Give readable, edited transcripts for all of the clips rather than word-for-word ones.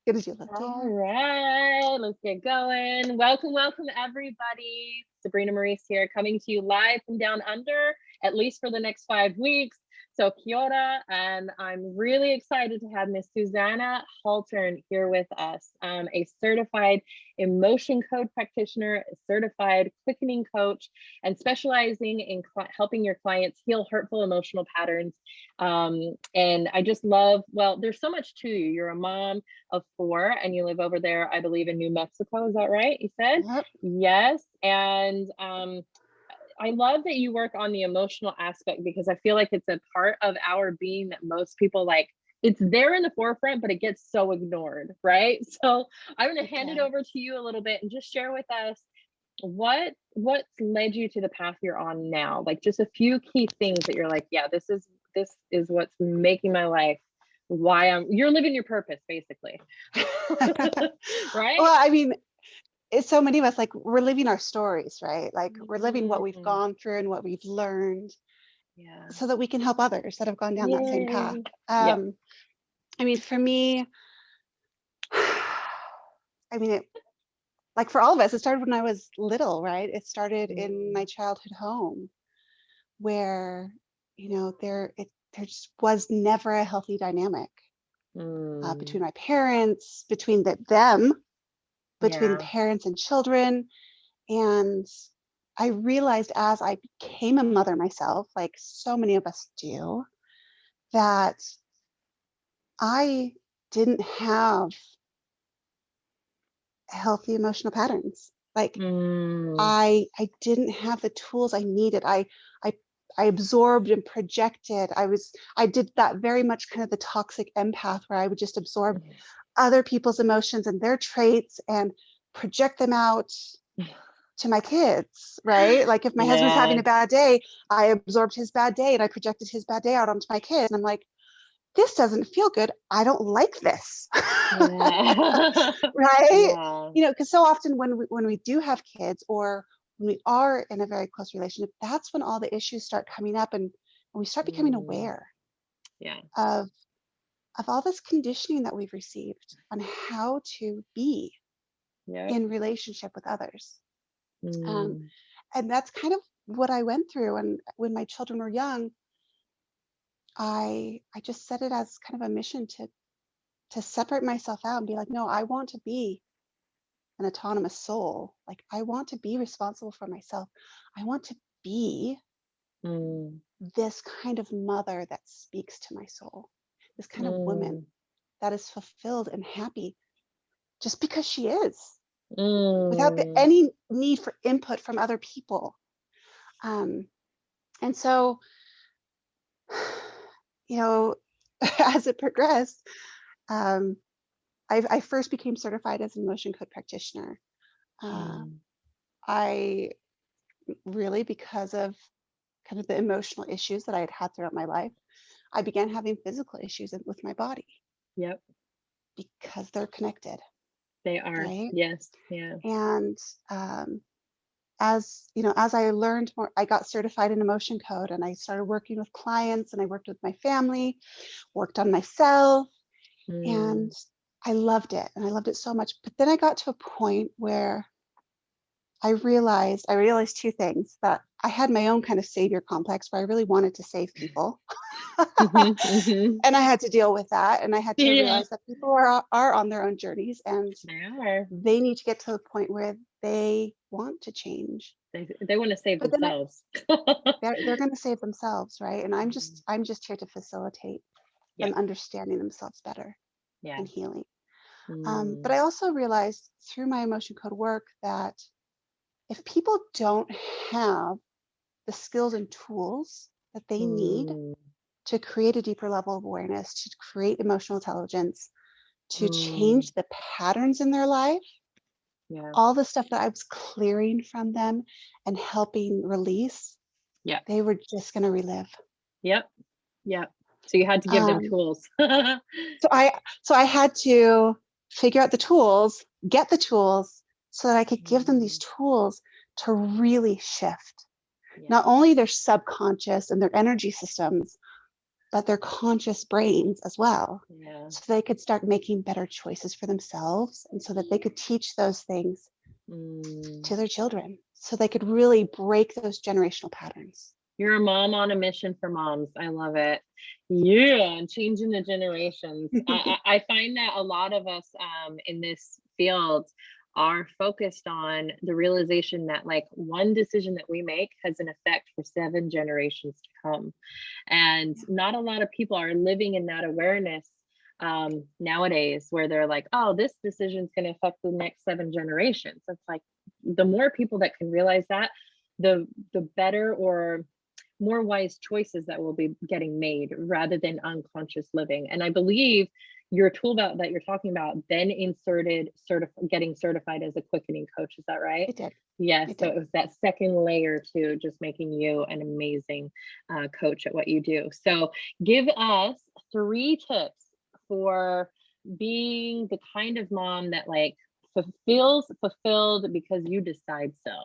Gonna do a little All dance. right, let's get going. Welcome, everybody. Sabrina Maurice here, coming to you live from down under, at least for the next 5 weeks. So, kia ora, and I'm really excited to have Miss Suzanna Haltern here with us, a certified emotion code practitioner, a certified quickening coach, and specializing in helping your clients heal hurtful emotional patterns. And I just love, well, there's so much to you. You're a mom of 4 and you live over there, I believe, in New Mexico. Is that right? You said? Yep. Yes. And I love that you work on the emotional aspect, because I feel like it's a part of our being that most people, like, it's there in the forefront, but it gets so ignored, right? So I'm going to hand it Okay. over to you a little bit and just share with us what's led you to the path you're on now. Like, just a few key things that you're like, yeah, this is what's making my life why you're living your purpose, basically. Right? Well, I mean, it's so many of us, like, we're living our stories, right? Like, we're living what we've Mm, gone through and what we've learned yeah. so that we can help others that have gone down that same path. Yay. Yep. I mean, for me, I mean, like for all of us, it started when I was little, right? It started in Mm, my childhood home where, there just was never a healthy dynamic mm, between my parents, between yeah. parents and children. And I realized as I became a mother myself, like so many of us do, that I didn't have healthy emotional patterns. Like Mm, I didn't have the tools I needed. I I absorbed and projected. I did that very much kind of the toxic empath where I would just absorb other people's emotions and their traits and project them out to my kids, right? Like if my husband's having a yes. bad day, I absorbed his bad day and I projected his bad day out onto my kids. And I'm like, this doesn't feel good. I don't like this. Yeah. Right? Yeah. Because so often when we do have kids or when we are in a very close relationship, that's when all the issues start coming up and we start becoming Mm, aware yeah. of all this conditioning that we've received on how to be Yep. in relationship with others. Um, Mm, and that's kind of what I went through. And when my children were young, I just set it as kind of a mission to separate myself out and be like, no, I want to be an autonomous soul. Like I want to be responsible for myself. I want to be mm, this kind of mother that speaks to my soul, this kind of woman mm, that is fulfilled and happy just because she is, without mm, any need for input from other people. Um, and so, you know, as it progressed, um, I first became certified as an emotion code practitioner. Uh, mm. I really, because of kind of the emotional issues that I had had throughout my life, I began having physical issues with my body Yep. because they're connected, They are. right? Yes. Yeah. And as as I learned more, I got certified in emotion code, and I started working with clients, and I worked with my family, worked on myself, and Mm, I loved it, and I loved it so much. But then I got to a point where I realized two things: that I had my own kind of savior complex where I really wanted to save people. mhm, mhm. And I had to deal with that, and I had to Yeah. realize that people are on their own journeys, and They are. they need to get to the point where they want to change. They want to save But then themselves. they're going to save themselves, right? And I'm Mm, just I'm just here to facilitate them yep. understanding themselves better Yeah. and healing. But Mm, I also realized through my emotion code work that if people don't have the skills and tools that they need mm, to create a deeper level of awareness, to create emotional intelligence, to mm, change the patterns in their life, yeah. all the stuff that I was clearing from them and helping release, Yep. they were just going to relive. Yep. Yep. So you had to give them Um, tools. so I so I had to figure out the tools, get the tools so that I could give them these Mm, tools to really shift yeah. not only their subconscious and their energy systems, but their conscious brains as well. Yeah. So they could start making better choices for themselves, and so that they could teach those things to their children, so they could really break those generational patterns. You're a mom on a mission for moms. I love it. Yeah, and changing the generations. I find that a lot of us in this field are focused on the realization that like one decision that we make has an effect for 7 generations to come. And not a lot of people are living in that awareness nowadays, where they're like, oh, this decision is going to affect the next 7 generations. It's like the more people that can realize that, the better or more wise choices that will be getting made rather than unconscious living. And I believe your tool that you're talking about then inserted getting certified as a quickening coach. Is that right? It did. Yes. It So did. it was that second layer to just making you an amazing coach at what you do. So give us 3 tips for being the kind of mom that like feels fulfilled because you decide so.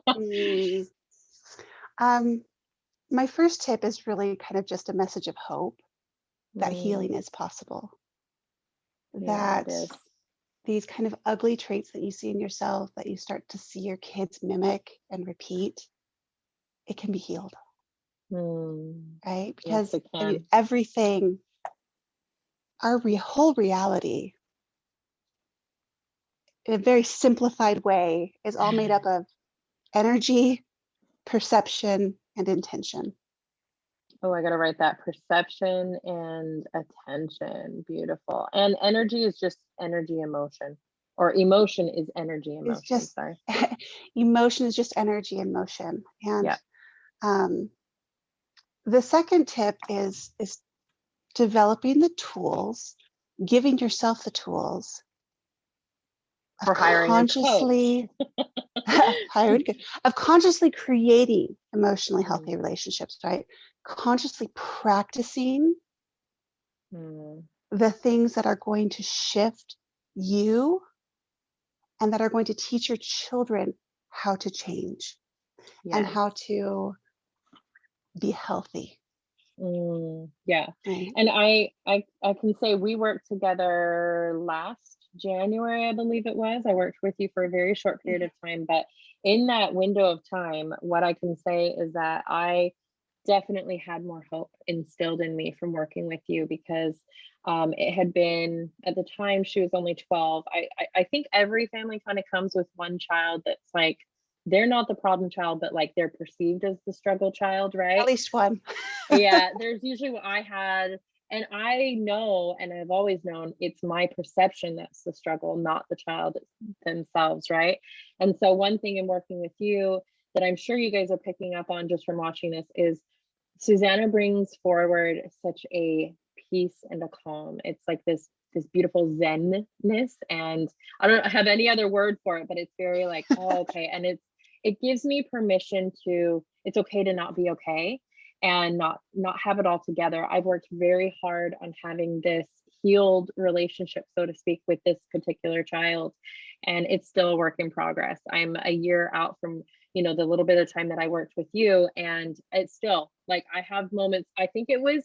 Mm. My first tip is really kind of just a message of hope that healing is possible, Yeah, it that is. these kind of ugly traits that you see in yourself, that you start to see your kids mimic and repeat, it can be healed, right? Yes, Because it I mean, can. everything, our whole reality, in a very simplified way, is all made up of energy, perception, and intention. Oh, I gotta write that. Perception and attention. Beautiful. And energy is just energy emotion. Or emotion is energy It's emotion. just Sorry. emotion is just energy in motion. And Yeah. um, the second tip is developing the tools, giving yourself the tools of For hiring a coach. consciously of consciously creating emotionally Mm, healthy relationships, right? Consciously practicing mm, the things that are going to shift you and that are going to teach your children how to change and yes. how to be healthy, Yeah. right? And I can say we worked together last January, I believe it was. I worked with you for a very short period of time, but in that window of time, what I can say is that I definitely had more hope instilled in me from working with you because it had been at the time she was only 12. I think every family kind of comes with one child that's like they're not the problem child, but like they're perceived as the struggle child, At right? least one. Yeah, there's usually what I had, and I know, and I've always known it's my perception that's the struggle, not the child themselves, right? And so, one thing in working with you that I'm sure you guys are picking up on just from watching this is Suzanna brings forward such a peace and a calm. It's like this beautiful zenness, and I don't have any other word for it, but it's very like, oh, okay, and it gives me permission to it's okay to not be okay and not have it all together. I've worked very hard on having this healed relationship, so to speak, with this particular child, and it's still a work in progress. I'm a year out from the little bit of time that I worked with you, and it's still like I have moments. I think it was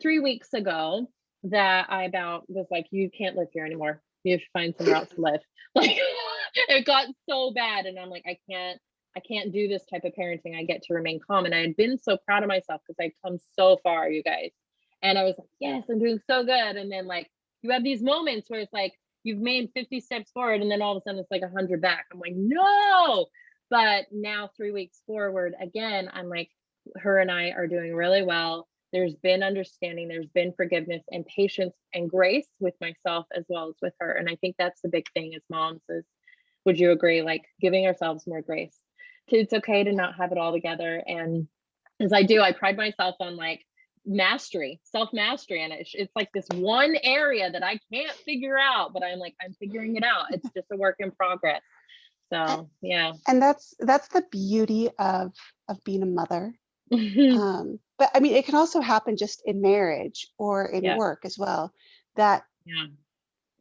3 weeks ago that I about was like, you can't live here anymore, you have to find somewhere else to live. Like it got so bad, and I'm like, I can't do this type of parenting. I get to remain calm. And I had been so proud of myself because I'd come so far, you guys. And I was like, yes, I'm doing so good. And then like you have these moments where it's like you've made 50 steps forward and then all of a sudden it's like 100 back. I'm like, no. But now 3 weeks forward, again, I'm like, her and I are doing really well. There's been understanding, there's been forgiveness and patience and grace with myself as well as with her. And I think that's the big thing as moms is, would you agree, like giving ourselves more grace? It's okay to not have it all together. And as I do, I pride myself on like mastery, self-mastery. And it's like this one area that I can't figure out, but I'm like, I'm figuring it out. It's just a work in progress. So yeah. And that's the beauty of being a mother. Yeah. But I mean, it can also happen just in marriage or in work as well. That, Yeah.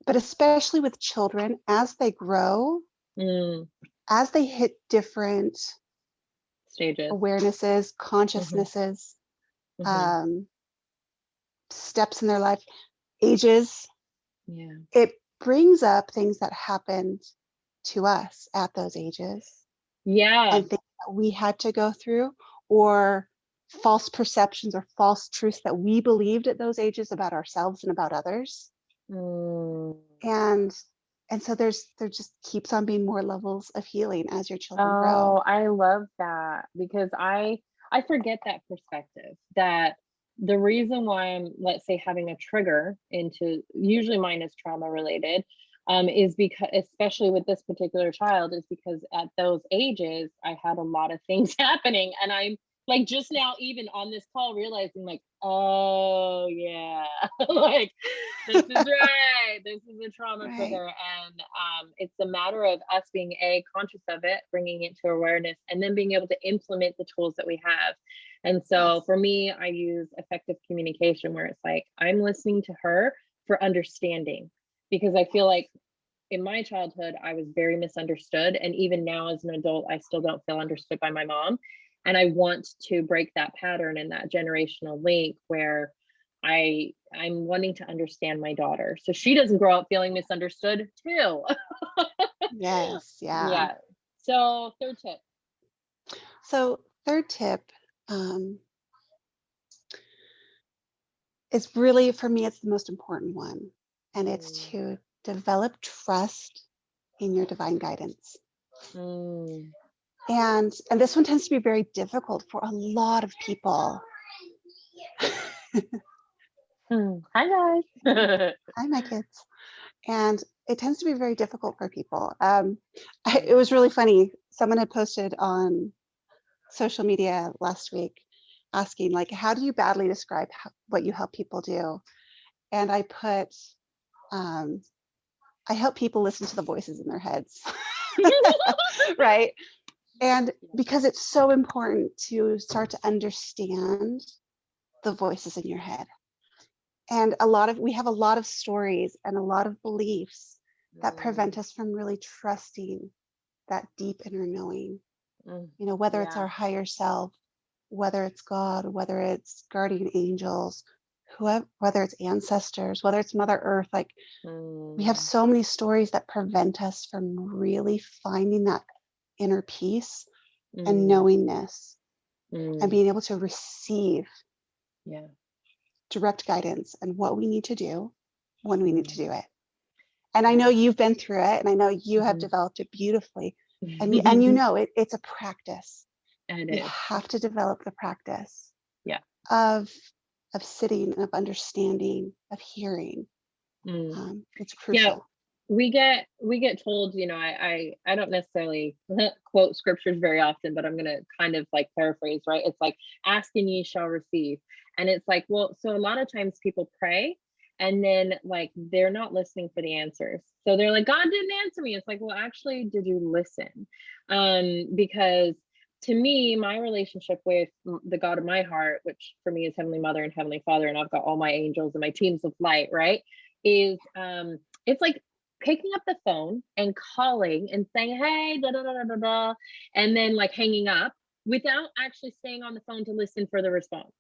but especially with children, as they grow, Mm, as they hit different stages. awarenesses, Hmm. consciousnesses, Hmm. um, steps in their life, ages, Yeah. it brings up things that happened to us at those ages Yeah. and things that we had to go through, or false perceptions or false truths that we believed at those ages about ourselves and about others. Mm. And so there just keeps on being more levels of healing as your children grow. Oh, I love that because I forget that perspective, that the reason why I'm, let's say, having a trigger into, usually mine is trauma related, is because, especially with this particular child, is because at those ages I had a lot of things happening, and I'm like just now even on this call realizing like, oh yeah, like this is right. This is a trauma Right. trigger. And it's a matter of us being conscious of it, bringing it to awareness, and then being able to implement the tools that we have. And so Yes. for me, I use effective communication, where it's like, I'm listening to her for understanding, because I feel like in my childhood, I was very misunderstood. And even now as an adult, I still don't feel understood by my mom. And I want to break that pattern and that generational link where I'm wanting to understand my daughter so she doesn't grow up feeling misunderstood too. Yes. Yeah. Yeah. So third tip. So third tip, um, is really, for me, it's the most important one. And it's Mm, to develop trust in your divine guidance. mm. And this one tends to be very difficult for a lot of people. Hi guys. Hi, my kids. And it tends to be very difficult for people. It Mm, was really funny. Someone had posted on social media last week asking, like, how do you badly describe what you help people do? And I put, um, I help people listen to the voices in their heads. Right. And because it's so important to start to understand the voices in your head. And we have a lot of stories and a lot of beliefs that prevent mm, us from really trusting that deep inner knowing, mm. whether it's Yeah. our higher self, whether it's God, whether it's guardian angels, whoever, whether it's ancestors, whether it's Mother Earth. Like, we have Mm, so many stories that prevent us from really finding that inner peace and mm, knowingness and mm. being able to receive Yeah. direct guidance and what we need to do when we need to Mm, do it. And I know yeah. you've been through it, and I know you have Mhm. developed it beautifully. And it's a practice. It We is. have to develop the practice Yeah. of sitting, of understanding, of hearing. Mm. It's Yeah. crucial. We get told, I don't necessarily quote scriptures very often, but I'm gonna kind of like paraphrase, right? It's like, ask and ye shall receive. And it's like, well, so a lot of times people pray and then like they're not listening for the answers. So they're like, God didn't answer me. It's like, well, actually, did you listen? Because to me, my relationship with the God of my heart, which for me is Heavenly Mother and Heavenly Father, and I've got all my angels and my teams of light, right? Is it's like picking up the phone and calling and saying, hey, da da da da da da, and then like hanging up without actually staying on the phone to listen for the response.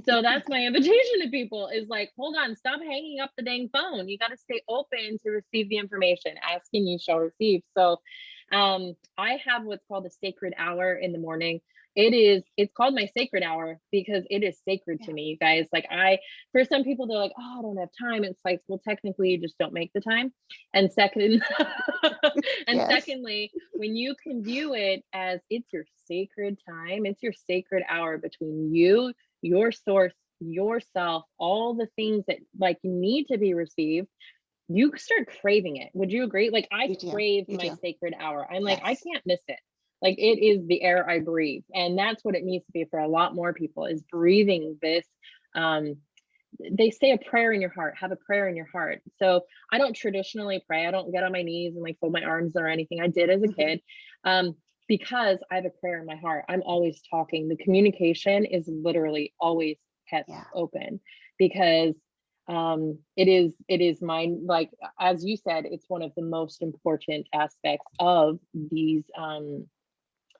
So that's my invitation to people, is like, hold on, stop hanging up the dang phone. You got to stay open to receive the information. Asking you shall receive. So I have what's called a sacred hour in the morning. It's called my sacred hour because it is sacred Yeah. to me, you guys. Like, for some people, they're like, oh, I don't have time. It's like, well, technically you just don't make the time. And second, and Yes. secondly, when you can view it as it's your sacred time, it's your sacred hour between you, your source, yourself, all the things that like need to be received, you start craving it. Would you agree? Like, I You do. crave You my do. sacred hour. I'm like, I Yes. can't miss it. Like, it is the air I breathe. And that's what it needs to be for a lot more people, is breathing this. Um, they say a prayer in your heart, have a prayer in your heart. So I don't traditionally pray. I don't get on my knees and like fold my arms or anything. I did as a kid. Um, because I have a prayer in my heart. I'm always talking. The communication is literally always kept Yeah. open, because it is mine, like as you said, it's one of the most important aspects of these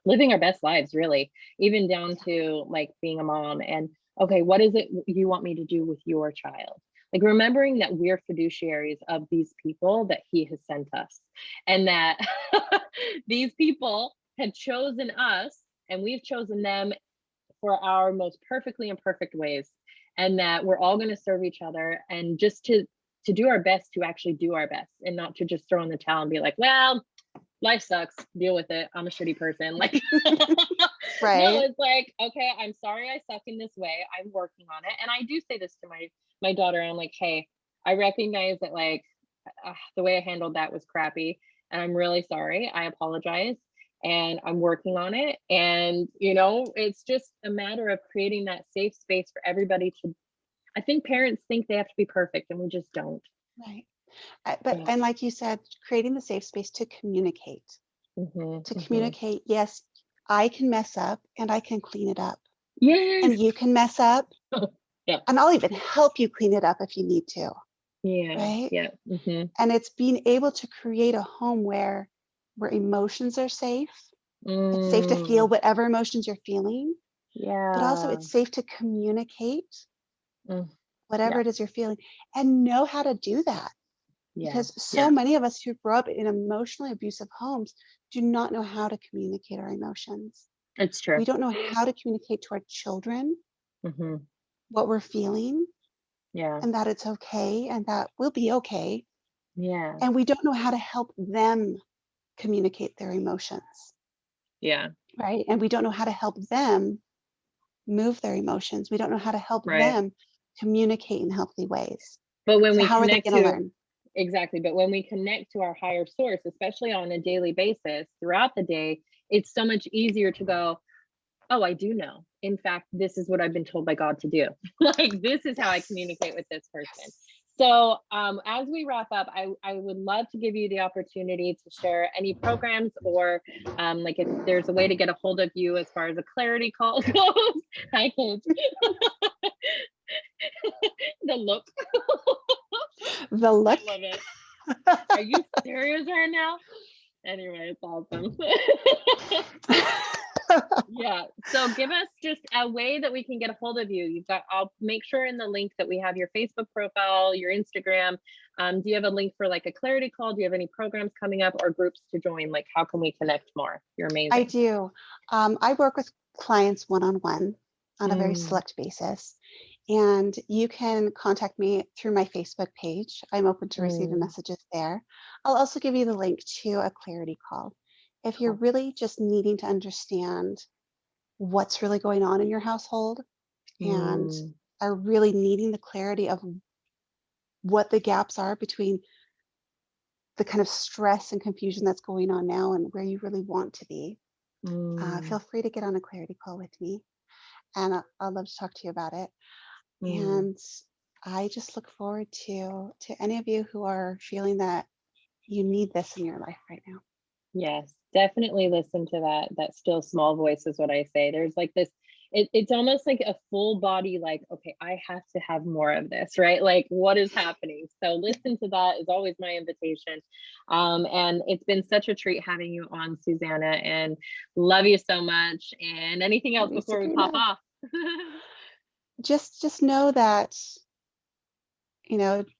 living our best lives, really, even down Yeah. to like being a mom. And okay, what is it you want me to do with your child? Like remembering that we're fiduciaries of these people that he has sent us, and that these people had chosen us and we've chosen them for our most perfectly imperfect ways, and that we're all going to serve each other, and just to do our best, to actually do our best, and not to just throw in the towel and be like, well, life sucks, deal with it, I'm a shitty person. Like no, Right. it's like, okay, I'm sorry I suck in this way, I'm working on it. And I do say this to my daughter, I'm like, hey, I recognize that, like, the way I handled that was crappy, and I'm really sorry, I apologize, and I'm working on it. And it's just a matter of creating that safe space for everybody to, I think parents think they have to be perfect, and we just don't. Right. But, Yeah. and like you said, creating the safe space Hmm. to Hmm. communicate, yes, I can mess up and I can clean it up. Yes. And you can mess up Yeah. and I'll even help you clean it up if you need to. Yeah. Right. Yeah. Hmm. And it's being able to create a home where emotions are safe. It's safe to feel Mm, whatever emotions you're feeling, but also yeah. it's safe to communicate Mm, whatever yeah. it is you're feeling and know how to do that. Yeah. Because so Yeah. many of us who grow up in emotionally abusive homes do not know how to communicate our emotions. It's true. We don't know how to communicate to our children Hmm. what we're feeling Yeah. and that it's okay and that we'll be okay. Yeah. And we don't know how to help them communicate their emotions, Yeah. right? And we don't know how to help them move their emotions. We don't know how to help Right. them communicate in healthy ways. But when So we how are they connect going to to, learn? exactly, but when we connect to our higher source, especially on a daily basis throughout the day, it's so much easier to go, oh, I do know. In fact, this is what I've been told by God to do. Like, this is how I Yes. communicate with this person. Yes. So, as we wrap up, I would love to give you the opportunity to share any programs, or like if there's a way to get a hold of you as far as a clarity call goes. I can. The look. The I look. love it. Are you serious right now? Anyway, it's awesome. Yeah. So give us just a way that we can get a hold of you. I'll make sure in the link that we have your Facebook profile, your Instagram. Do you have a link for like a clarity call? Do you have any programs coming up or groups to join? Like, how can we connect more? You're I amazing. do. I work with clients one-on-one on a very Mm, select basis. And you can contact me through my Facebook page. I'm open to receiving mm, messages there. I'll also give you the link to a clarity call. If you're cool. really just needing to understand what's really going on in your household and Mm, are really needing the clarity of what the gaps are between the kind of stress and confusion that's going on now and where you really want to be, mm, feel free to get on a clarity call with me. And I'd love to talk to you about it. mm. And I just look forward to any of you who are feeling that you need this in your life right now. Yes, definitely listen to that still small voice is what I say. There's like this, it's almost like a full body, like, okay, I have to have more of this, right? Like, what is happening? So listen to that is always my invitation. And it's been such a treat having you on, Suzanna, and love you so much. And anything else Maybe before we pop Sabrina, off? just know that,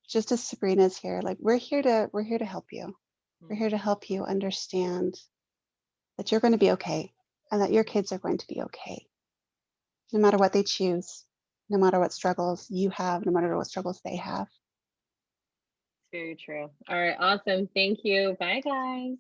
just as Sabrina's here, like we're here to help you. We're here to help you understand that you're going to be okay and that your kids are going to be okay, no matter what they choose, no matter what struggles you have, no matter what struggles they have. Very true. All right, awesome. Thank you. Bye, guys.